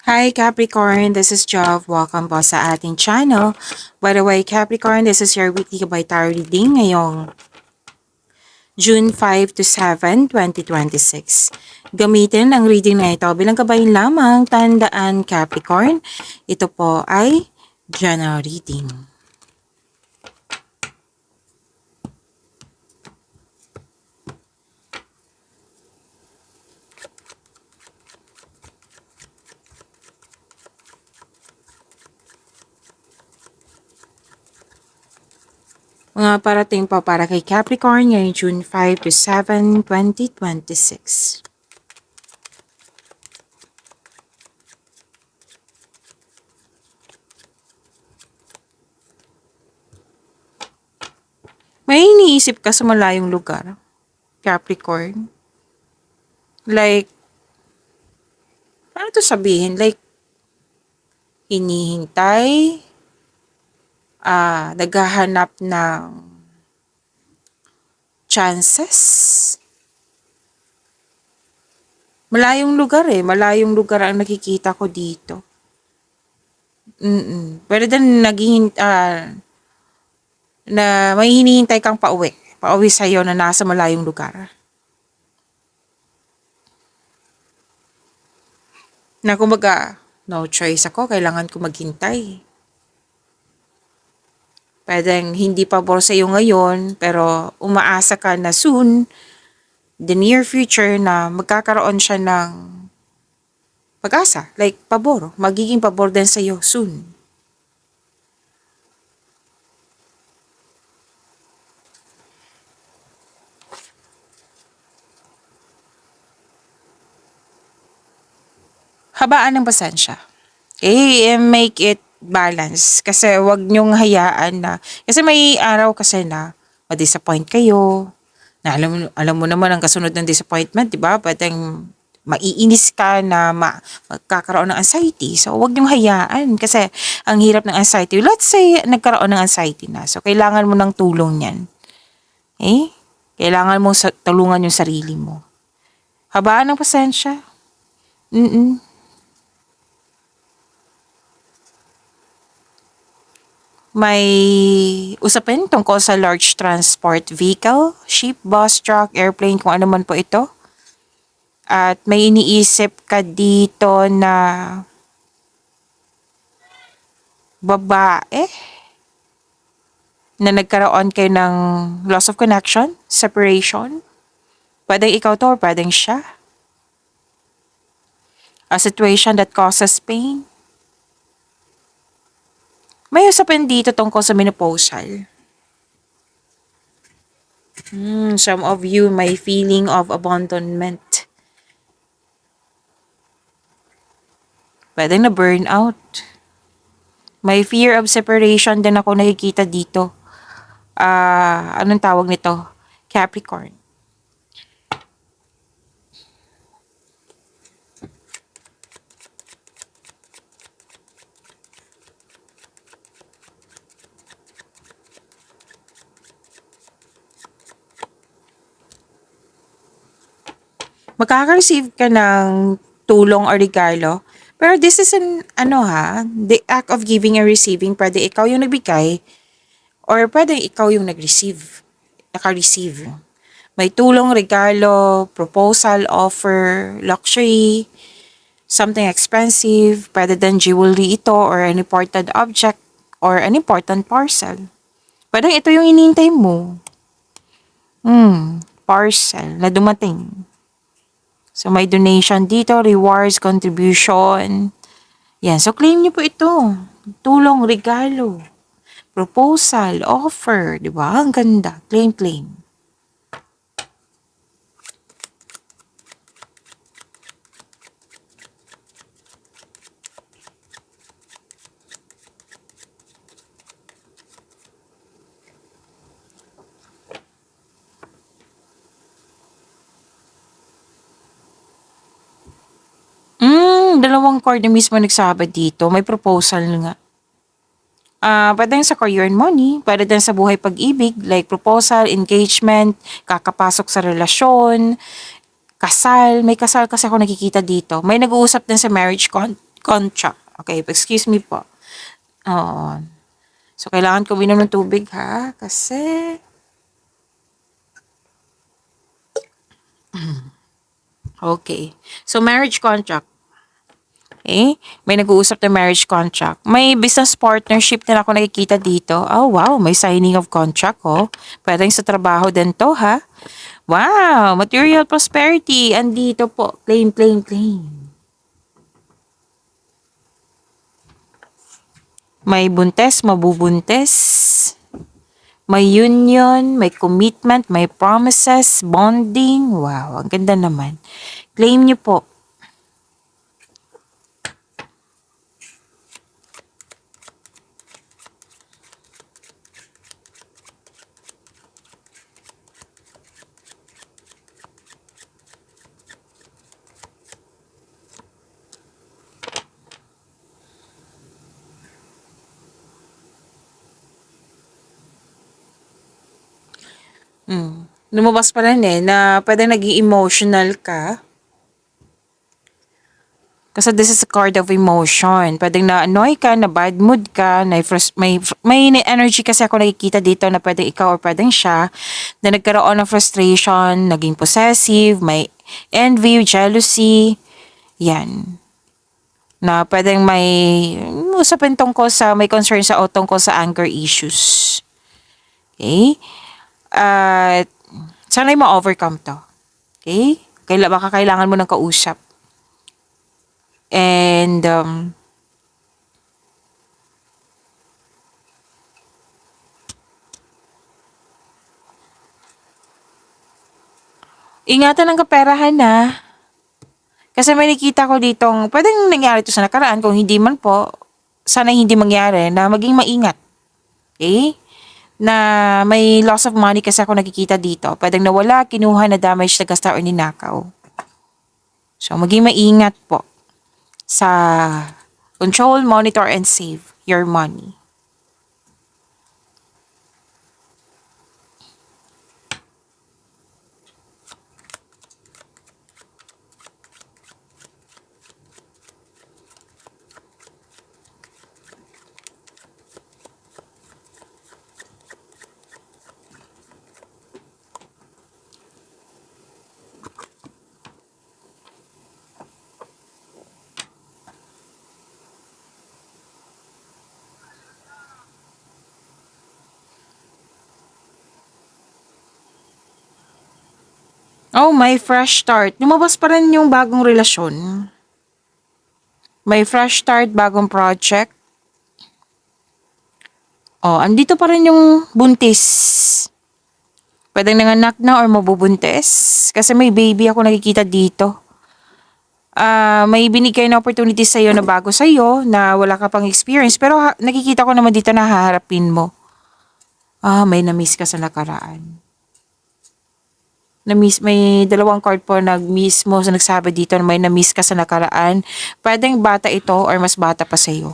Hi Capricorn, this is Jov. Welcome po sa ating channel. By the way, Capricorn, this is your weekly by tarot reading ngayong June 5 to 7, 2026. Gamitin ang reading na ito bilang gabayan lamang. Tandaan Capricorn, ito po ay general reading. Mga parating po para kay Capricorn ngayong June 5 to 7, 2026. May iniisip ka sa malayong lugar, Capricorn? Like, paano to sabihin? Like, hinihintay, naghahanap ng chances. Malayong lugar malayong lugar ang nakikita ko dito. Pero then na may hinihintay kang pauwi sa'yo na nasa malayong lugar. Na kumbaga, no choice ako, kailangan ko maghintay. Pwedeng hindi pabor sa'yo ngayon, pero umaasa ka na soon, the near future, na magkakaroon siya ng pag-asa, like pabor, magiging pabor din sa'yo soon. Habaan ng pasensya. Okay, make it balance. Kasi wag nyong hayaan na, kasi may araw kasi na ma-disappoint kayo. Na alam mo naman ang kasunod ng disappointment, di ba? Pwedeng maiinis ka na magkakaroon ng anxiety. So, wag nyong hayaan kasi ang hirap ng anxiety. Let's say, nagkaroon ng anxiety na. So, kailangan mo ng tulong yan. Okay? Kailangan mo tulungan yung sarili mo. Habaan ng pasensya. May usapin tungkol sa large transport vehicle, ship, bus, truck, airplane, kung ano man po ito. At may iniisip ka dito na babae na nagkaroon kayo ng loss of connection, separation. Pwedeng ikaw to or pwedeng siya. A situation that causes pain. May usapin dito tungkol sa menopausal. Some of you may feeling of abandonment. Pwedeng na burnout. May fear of separation din ako nakikita dito. Anong tawag nito? Capricorn. Makaka-receive ka ng tulong o regalo. Pero this is the act of giving and receiving. Pwede ikaw yung nagbigay or pwede ikaw yung nag-receive. Naka-receive. May tulong, regalo, proposal, offer, luxury, something expensive, pwede din jewelry ito or an important object or an important parcel. Pwede ito yung inintay mo. Parcel na dumating. So, may donation dito, rewards, contribution. Yan. So, claim niyo po ito. Tulong, regalo, proposal, offer. Diba? Ang ganda. Claim, claim. Dalawang card na mismo nagsabi dito. May proposal nga. Pwede sa career and money, pwede din sa buhay pag-ibig, like proposal, engagement, kakapasok sa relasyon, kasal. May kasal kasi ako nakikita dito. May nag-uusap din sa marriage contract. Okay, excuse me po. Oo. So, kailangan ko minom ng tubig, ha? Kasi, okay. So, marriage contract. Okay? May nag-uusap na marriage contract. May business partnership na ako nakikita dito. Oh, wow. May signing of contract, oh. Pwedeng sa trabaho din to, ha? Wow. Material prosperity. Andito po. Claim, claim, claim. May buntes, mabubuntes. May union, may commitment, may promises, bonding. Wow, ang ganda naman. Claim nyo po. Lumabas pa rin na pwede naging emotional ka. Kasi this is a card of emotion. Pwedeng na-annoy ka, na bad mood ka, may energy kasi ako nakikita dito na pwedeng ikaw or pwedeng siya, na nagkaroon ng frustration, naging possessive, may envy, jealousy, yan. Na pwedeng may usapin tungkol sa, may concern sa o tungkol sa anger issues. Okay? At sana'y ma-overcome to. Okay? Baka kailangan mo ng kausap. And, ingatan ang kaperahan na. Kasi may nakita ko ditong, pwedeng nangyari to sa nakaraan, kung hindi man po, sana hindi mangyari, na maging maingat. Okay? Na may loss of money kasi ako nakikita dito. Pwedeng nawala, kinuha, na damage, nagasta, or ninakaw. So, maging maingat po sa control, monitor, and save your money. Oh, may fresh start. Lumabas pa rin yung bagong relasyon. May fresh start, bagong project. Oh, andito pa rin yung buntis. Pwedeng nanganak na or mabubuntis. Kasi may baby ako nakikita dito. May binigay na opportunity sa'yo na bago sa'yo, na wala ka pang experience. Pero nakikita ko naman dito na haharapin mo. May na-miss ka sa nakaraan. May dalawang card po nag-miss mo, so nagsabi dito na may na-miss ka sa nakaraan. Pwedeng bata ito or mas bata pa sa'yo.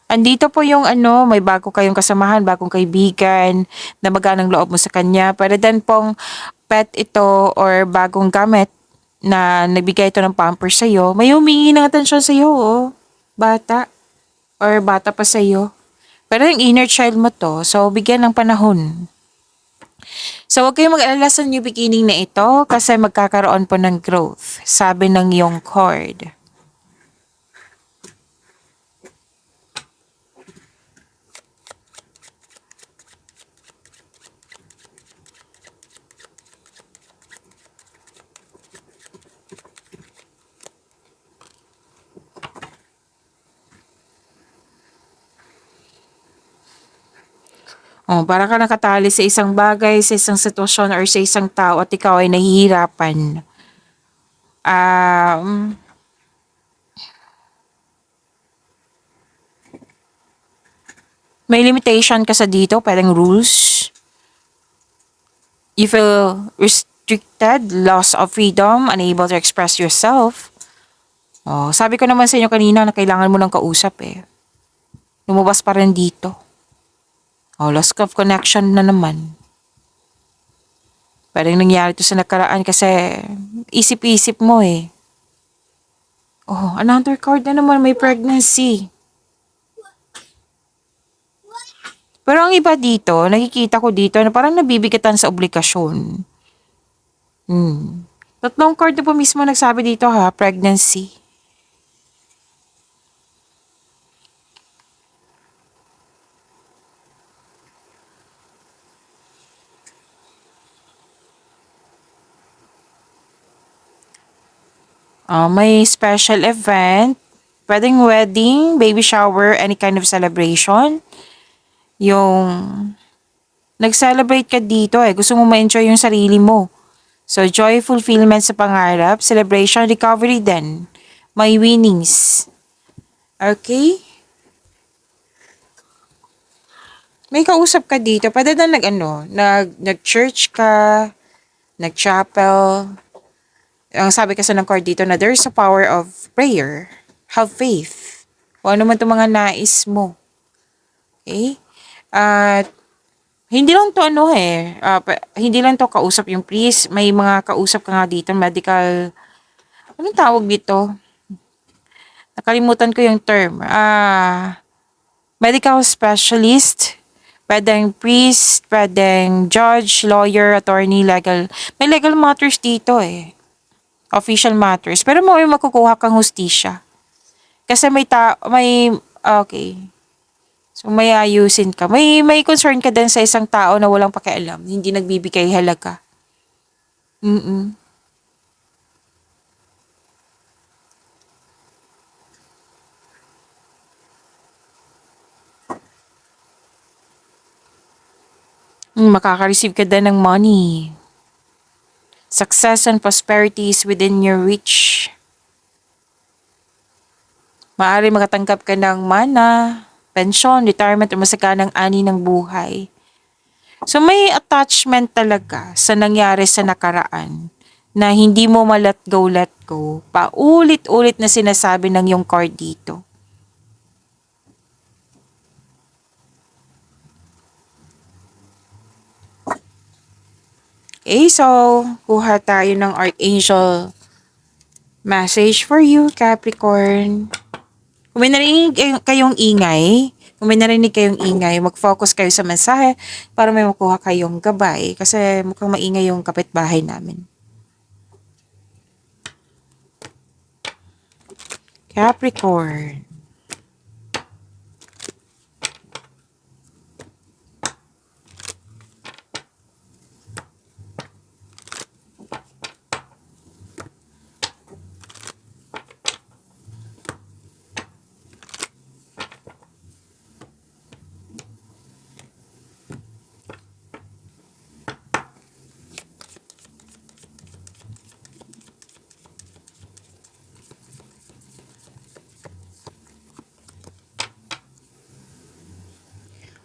Andito po yung may bago kayong kasamahan, bagong kaibigan, na maganang loob mo sa kanya. Pwede din pong pet ito or bagong gamit na nagbigay ito ng pampers sa'yo. May humingi ng atensyon sa'yo, oh. Bata. Or bata pa sa'yo. Pero yung inner child mo to, so bigyan ng panahon. So, huwag kayong mag-alala sa new beginning na ito kasi magkakaroon po ng growth, sabi ng iyong card. Oh, para ka nakatali sa isang bagay, sa isang sitwasyon, or sa isang tao at ikaw ay nahihirapan. May limitation ka sa dito, pwedeng rules. You feel restricted, loss of freedom, unable to express yourself. Oh, sabi ko naman sa inyo kanina na kailangan mo ng kausap eh. Lumabas pa rin dito. Oh, loss of connection na naman. Pwedeng nangyari to sa nakaraan kasi isip-isip mo eh. Oh, another card na naman, may pregnancy. Pero ang iba dito, nakikita ko dito na parang nabibigatan sa obligasyon. Tatlong card na po mismo nagsabi dito ha, pregnancy. May special event, pwedeng wedding, baby shower, any kind of celebration. Yung nag-celebrate ka dito gusto mo ma-enjoy yung sarili mo. So, joy, fulfillment sa pangarap, celebration, recovery din. May winnings. Okay? May kausap ka dito. Pwede na nag-church ka, nag-chapel. Ang sabi kasi ng card dito na there's a power of prayer. Have faith. Kung ano man itong mga nais mo. Okay? At hindi lang to hindi lang to kausap yung priest. May mga kausap ka nga dito, medical, anong tawag dito? Nakalimutan ko yung term. Medical specialist, pwedeng priest, pwedeng judge, lawyer, attorney, legal. May legal matters dito Official matters. Pero may makukuha kang hustisya. Kasi okay. So may ayusin ka. May concern ka din sa isang tao na walang pakialam, hindi nagbibigay halaga. Mm. Makaka-receive ka din ng money. Success and prosperity is within your reach. Maaari makatanggap ka ng mana, pensyon, retirement, o masaganang ani ng buhay. So may attachment talaga sa nangyari sa nakaraan na hindi mo ma-let go. Paulit-ulit na sinasabi ng yung card dito. Okay, so kuha tayo ng Archangel message for you, Capricorn. Kung may narinig kayong ingay, mag-focus kayo sa mensahe para may makuha kayong gabay kasi mukhang maingay yung kapitbahay namin. Capricorn.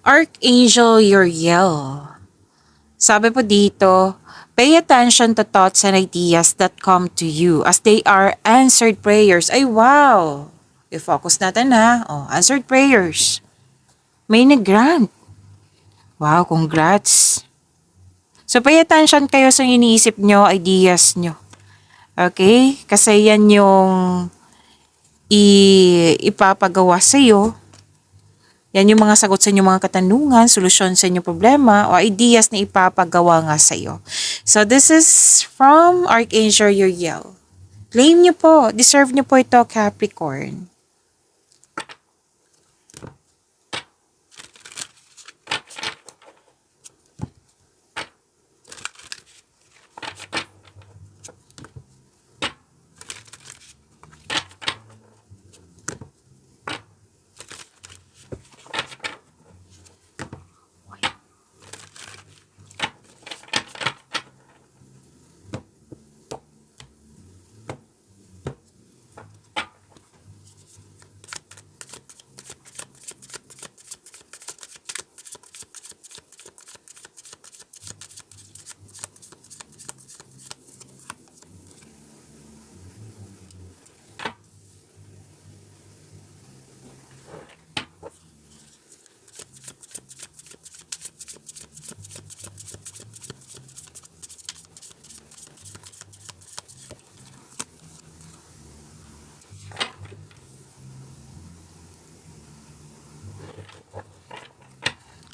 Archangel Uriel. Sabi po dito, pay attention to thoughts and ideas that come to you as they are answered prayers. Ay, wow! I-focus natin answered prayers. May nag-grant. Wow, congrats. So, pay attention kayo sa iniisip nyo, ideas nyo. Okay? Kasi yan yung ipapagawa sa'yo. Yan yung mga sagot sa inyong mga katanungan, solusyon sa inyong problema, o ideas na ipapagawa nga sa'yo. So, this is from Archangel Uriel. Claim nyo po. Deserve nyo po ito, Capricorn.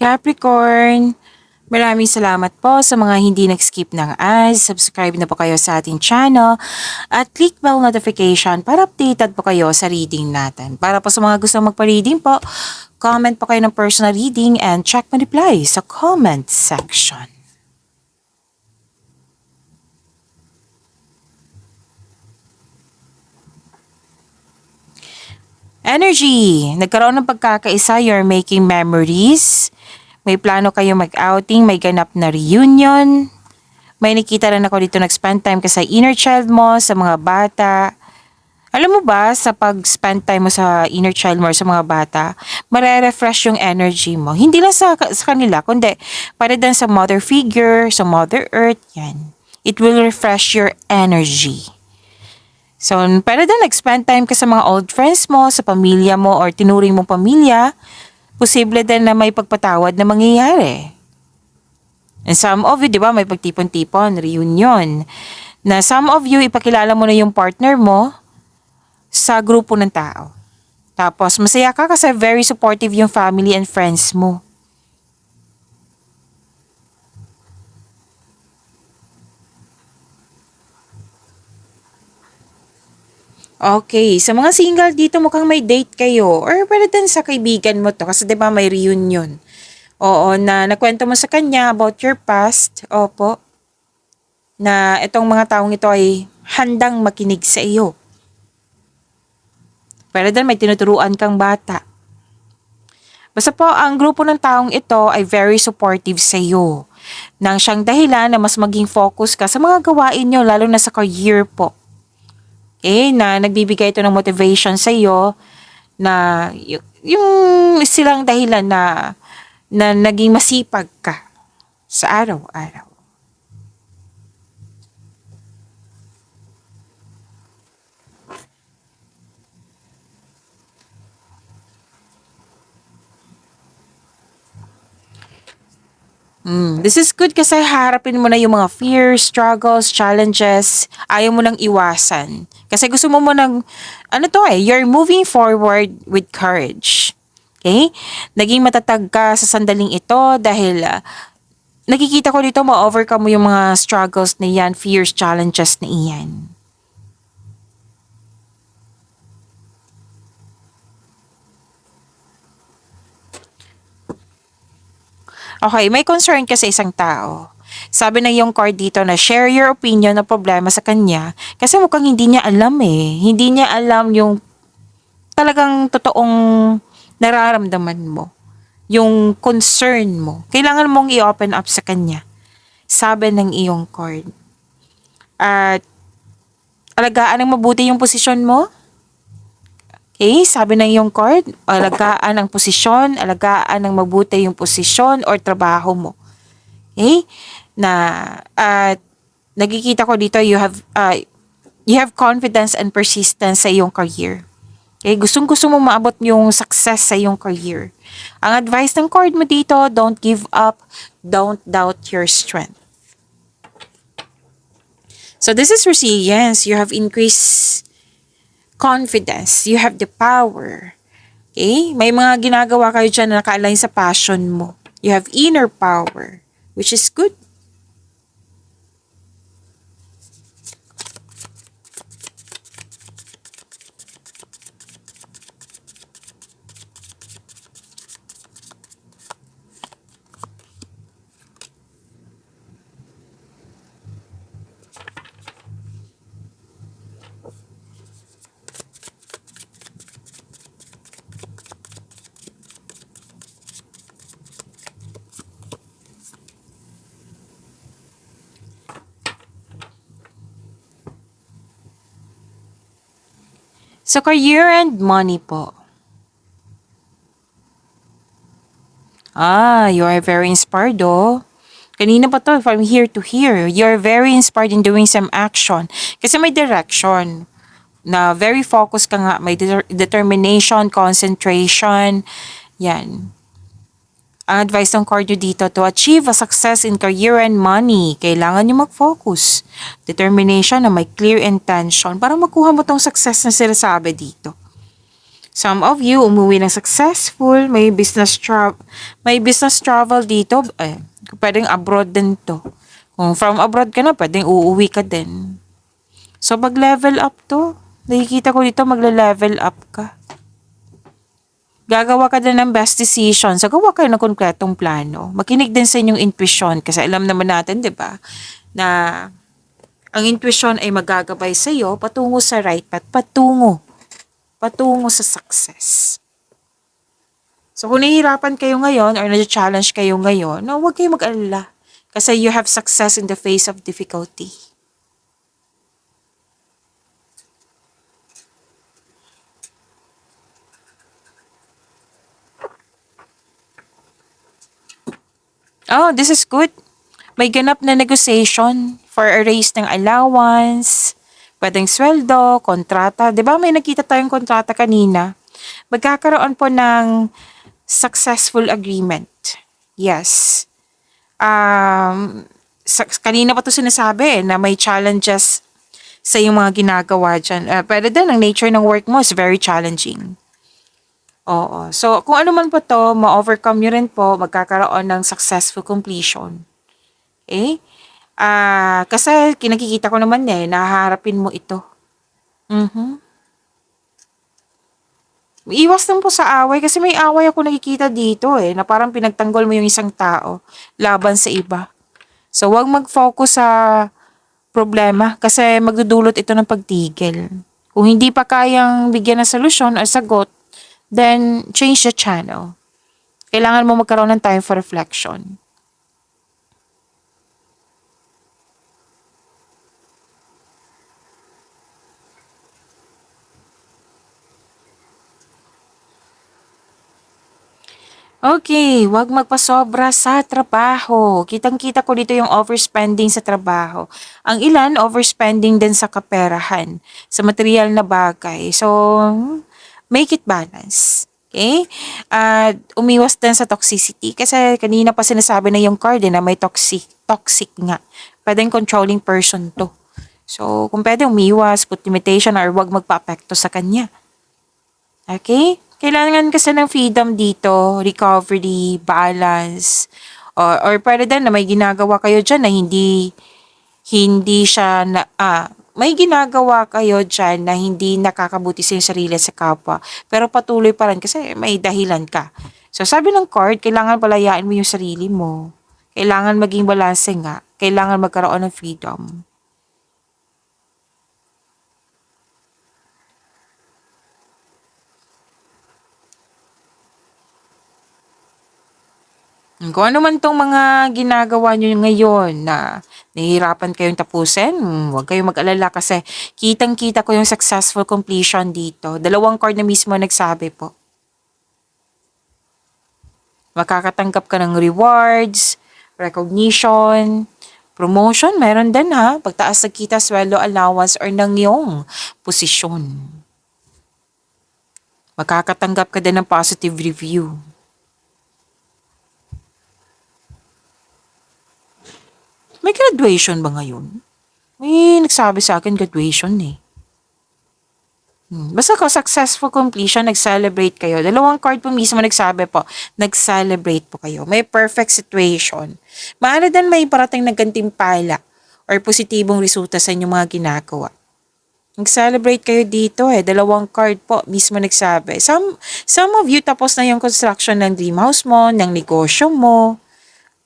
Capricorn, maraming salamat po sa mga hindi nag-skip ng ads. Subscribe na po kayo sa ating channel at click bell notification para updated po kayo sa reading natin. Para po sa mga gusto magpa-reading po, comment po kayo ng personal reading and check my reply sa comment section. Energy, nagkaroon ng pagkakaisa, you're making memories. May plano kayo mag-outing, may ganap na reunion. May nakita rin ako dito nag-spend time ka sa inner child mo, sa mga bata. Alam mo ba, sa pag-spend time mo sa inner child mo or sa mga bata, mare-refresh yung energy mo. Hindi lang sa kanila, kundi para din sa mother figure, sa mother earth, yan. It will refresh your energy. So, para din nag-spend time ka sa mga old friends mo, sa pamilya mo, or tinuring mong pamilya, posible din na may pagpatawad na mangyayari. And some of you, di ba, may pagtipon-tipon, reunion, na some of you, ipakilala mo na yung partner mo sa grupo ng tao. Tapos, masaya ka kasi very supportive yung family and friends mo. Okay, sa mga single dito mukhang may date kayo or pwede din sa kaibigan mo to kasi 'di ba may reunion. Oo, na nakwento mo sa kanya about your past. Opo, na itong mga taong ito ay handang makinig sa iyo. Pwede din may tinuturuan kang bata. Basta po ang grupo ng taong ito ay very supportive sa iyo. Nang siyang dahilan na mas maging focus ka sa mga gawain nyo lalo na sa career po. Na nagbibigay ito ng motivation sa iyo na yung silang dahilan na naging masipag ka sa araw-araw. This is good kasi harapin mo na yung mga fears, struggles, challenges, ayaw mo nang iwasan. Kasi gusto mo nang, you're moving forward with courage. Okay? Naging matatag ka sa sandaling ito dahil nakikita ko dito ma-overcome mo yung mga struggles na iyan, fears, challenges na iyan. Okay, may concern ka sa isang tao. Sabi ng yung card dito na share your opinion na problema sa kanya kasi mukhang hindi niya alam eh. Hindi niya alam yung talagang totoong nararamdaman mo. Yung concern mo. Kailangan mong i-open up sa kanya. Sabi ng iyong card. At alagaan ng mabuti yung posisyon mo. Okay, sabi ng iyong card, alagaan ang posisyon, alagaan ng mabuti yung posisyon or trabaho mo. Okay? At nagkikita ko dito you have confidence and persistence sa iyong career. Okay, gustong-gusto mo maabot yung success sa iyong career. Ang advice ng card mo dito, don't give up, don't doubt your strength. So this is resilience. You have increased confidence. You have the power. Okay? May mga ginagawa kayo dyan na naka-align sa passion mo. You have inner power, which is good. So, career and money po. You are very inspired, oh. Kanina pa to, from here to here. You're very inspired in doing some action. Kasi may direction. Na very focused ka nga. May determination, concentration. Yan. Ang advice ng card nyo dito, to achieve a success in career and money, kailangan nyo mag-focus. Determination na may clear intention para makuha mo tong success na sinasabi dito. Some of you umuwi ng successful, may business travel dito, pwedeng abroad din to. Kung from abroad ka na, pwedeng uuwi ka din. So, mag-level up to. Nakikita ko dito, magle-level up ka. Gagawa ka din ng best decision. So, gawa kayo ng konkretong plano. Makinig din sa inyong intuition kasi alam naman natin, di ba, na ang intuition ay magagabay sa iyo patungo sa right path, patungo sa success. So, kung nahihirapan kayo ngayon or na-challenge kayo ngayon, no, huwag kayo mag-alala. Kasi you have success in the face of difficulty. Oh, this is good. May ganap na negotiation for a raise ng allowance, pwedeng sweldo, kontrata. 'Di ba may nakita tayong kontrata kanina? Magkakaroon po ng successful agreement. Yes. Kanina pa to sinasabi na may challenges sa yung mga ginagawa dyan. Pwede din, ang nature ng work mo is very challenging. Oo. So, kung ano man po to, ma-overcome nyo rin po, magkakaroon ng successful completion. Okay? Kasi kinakikita ko naman nahaharapin mo ito. Iwas lang po sa away kasi may away ako nakikita dito na parang pinagtanggol mo yung isang tao laban sa iba. So, wag mag-focus sa problema kasi magdudulot ito ng pagtigil. Kung hindi pa kayang bigyan ng solusyon o sagot, then change the channel. Kailangan mo magkaroon ng time for reflection. Okay, wag magpasobra sa trabaho. Kitang-kita ko dito yung overspending sa trabaho. Ang ilan, overspending din sa kaperahan, sa material na bagay. So, make it balance. Okay? At umiwas din sa toxicity. Kasi kanina pa sinasabi na yung card na may toxic nga. Pwedeng controlling person to. So, kung pwede umiwas, put limitation or wag magpa-apekto sa kanya. Okay? Kailangan kasi ng freedom dito, recovery, balance, or pwede din na may ginagawa kayo dyan na hindi siya na, may ginagawa kayo dyan na hindi nakakabuti sa inyong sarili sa kapwa, pero patuloy pa rin kasi may dahilan ka. So, sabi ng card, kailangan palayain mo yung sarili mo. Kailangan maging balanse nga. Kailangan magkaroon ng freedom. Kung ano man tong mga ginagawa nyo ngayon na nahihirapan kayong tapusin, huwag kayong mag-alala kasi kitang-kita ko yung successful completion dito. 2 card na mismo nagsabi po. Makakatanggap ka ng rewards, recognition, promotion, meron din ha. Pagtaas ng kita, sweldo, allowance, or ng iyong posisyon. Makakatanggap ka din ng positive review. May graduation ba ngayon? May nagsabi sa akin graduation Basta ko, successful completion, nag-celebrate kayo. 2 card po mismo nagsabi po, nag-celebrate po kayo. May perfect situation. Maaari din may parating na gantimpala or positibong resulta sa inyong mga ginagawa. Nag-celebrate kayo dito 2 card po mismo nagsabi. Some of you tapos na yung construction ng dream house mo, ng negosyo mo.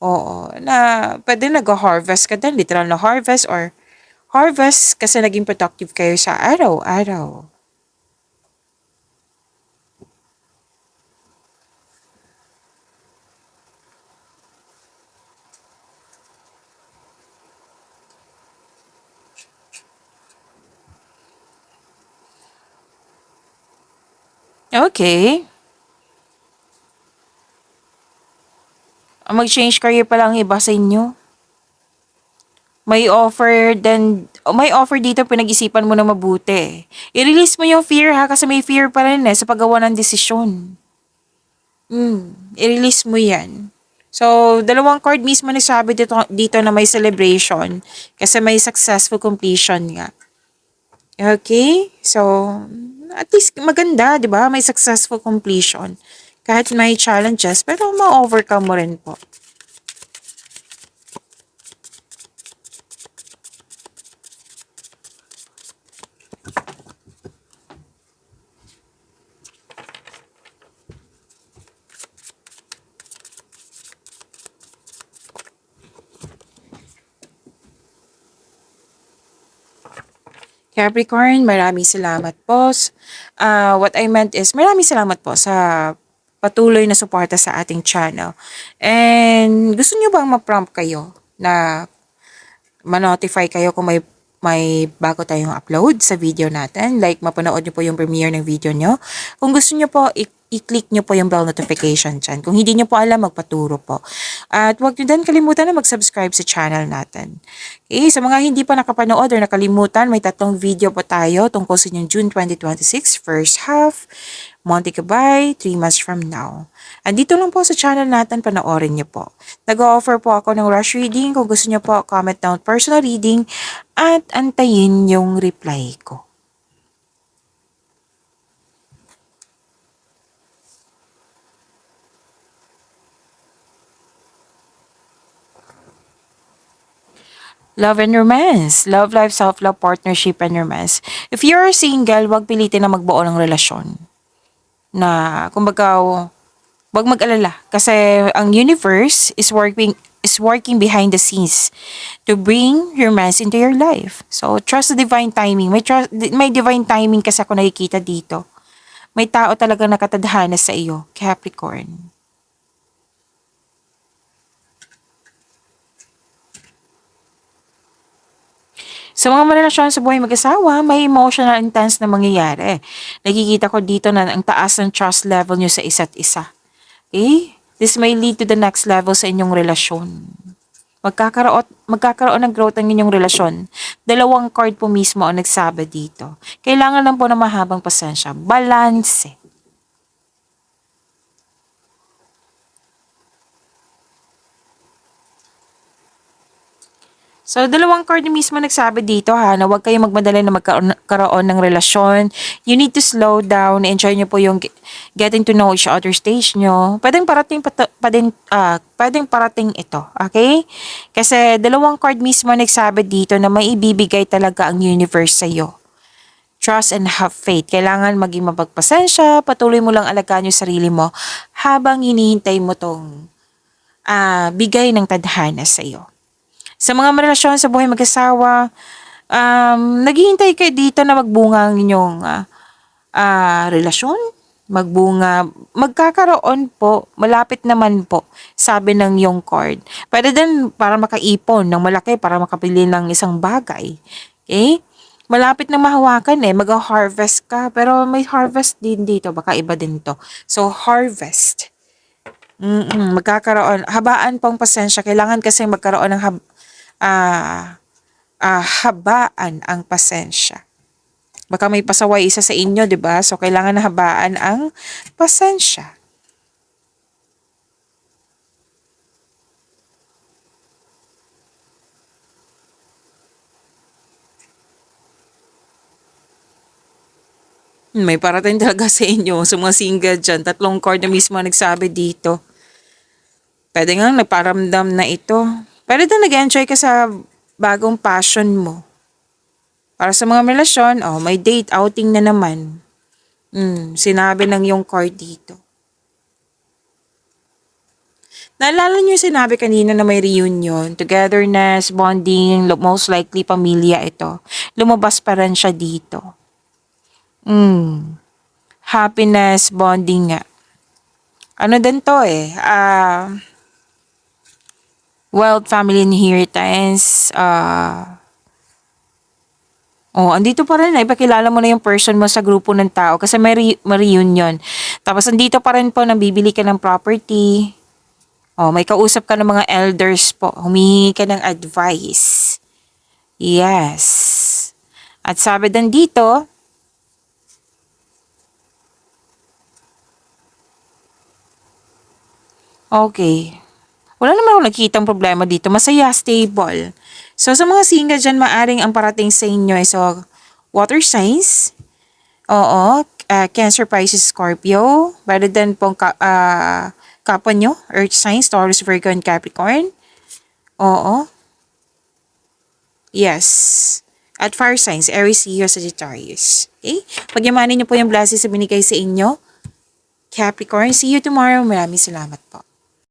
Oo, na pwede nag-harvest ka din, literal na harvest or harvest kasi naging productive kayo sa araw-araw. Okay. Mag-change career pa lang iba sa inyo. May offer dito pinag-isipan mo na mabuti. I-release mo yung fear ha kasi may fear pa rin sa paggawa ng desisyon. I-release mo yan. So, 2 card mismo nagsabi dito na may celebration kasi may successful completion nga. Okay? So, at least maganda, di ba? May successful completion. Kahit may challenges, pero ma-overcome mo rin po. Capricorn, maraming salamat po. What I meant is, maraming salamat po sa patuloy na suporta sa ating channel. And gusto nyo bang ma-prompt kayo na ma-notify kayo kung may bago tayong upload sa video natin? Like, mapanood nyo po yung premiere ng video nyo. Kung gusto nyo po, i-click nyo po yung bell notification dyan. Kung hindi nyo po alam, magpaturo po. At huwag nyo din kalimutan na mag-subscribe sa channel natin. Okay, sa mga hindi pa nakapanood or nakalimutan, may 3 video po tayo tungkol sa inyong June 2026, first half, Monte Cabay, 3 months from now. Andito lang po sa channel natin, panoorin niyo po. Nag-o-offer po ako ng rush reading. Kung gusto niyo po, comment down personal reading at antayin yung reply ko. Love and romance. Love life, self-love, partnership, and romance. If you're single, wag pilitin na magbuo ng relasyon. Na, kumbaga, wag mag-alala. Kasi ang universe is working behind the scenes to bring romance into your life. So, trust the divine timing. May divine timing kasi ako nakikita dito. May tao talaga nakatadhana sa iyo, Capricorn. Sa mga marelasyon sa buhay mag-asawa, may emotional intense na mangyayari. Nakikita ko dito na ang taas ng trust level nyo sa isa't isa. Okay? This may lead to the next level sa inyong relasyon. Magkakaroon ng growth ang inyong relasyon. 2 card po mismo ang nagsabi dito. Kailangan lang po ng mahabang pasensya. Balance. So, 2 card mismo nagsabi dito ha, na huwag kayong magmadali na magkaroon ng relasyon. You need to slow down. Enjoy nyo po yung getting to know each other stage nyo. Pwedeng parating ito. Okay? Kasi 2 card mismo nagsabi dito na may ibibigay talaga ang universe sa iyo. Trust and have faith. Kailangan maging mapagpasensya. Patuloy mo lang alagaan yung sarili mo habang hinihintay mo tong bigay ng tadhana sa iyo. Sa mga relasyon sa buhay mag-asawa, naghihintay kayo dito na magbunga ang inyong relasyon. Magkakaroon po, malapit naman po, sabi ng yung card. Pwede din para makaipon ng malaki, para makabili ng isang bagay. Okay? Malapit na mahawakan mag-harvest ka, pero may harvest din dito, baka iba din to. So, harvest. Magkakaroon, habaan pang pasensya, kailangan kasi magkaroon ng habaan ang pasensya. Baka may pasaway isa sa inyo, 'di ba? So kailangan na habaan ang pasensya. May parating talaga sa inyo, sa mga single dyan. 3 card na mismo nagsabi dito. Pwede nga nagparamdam na ito. Pero ito nag-enjoy ka sa bagong passion mo. Para sa mga relasyon, may date, outing na naman. Sinabi ng yung card dito. Naalala niyo yung sinabi kanina na may reunion, togetherness, bonding, most likely pamilya ito. Lumabas pa rin siya dito. Happiness, bonding nga. Ano din to wealth, family inheritance, andito pa rin ipakilala mo na yung person mo sa grupo ng tao kasi may reunion. Tapos andito pa rin po nang bibili ka ng property. May kausap ka ng mga elders po. Humihingi ka ng advice. Yes. At sabi din dito, okay. Wala naman ako nakikitang problema dito. Masaya, stable. So, sa mga single dyan, maaring ang parating sa inyo so, water signs. Oo, Cancer, Pisces, Scorpio. Rather than pong kapwa nyo, Earth signs, Taurus, Virgo, and Capricorn. Oo, yes. At fire signs, Aries, Leo, Sagittarius. Okay? Pagyamanin nyo po yung blessings na binigay sa inyo. Capricorn, see you tomorrow. Maraming salamat po.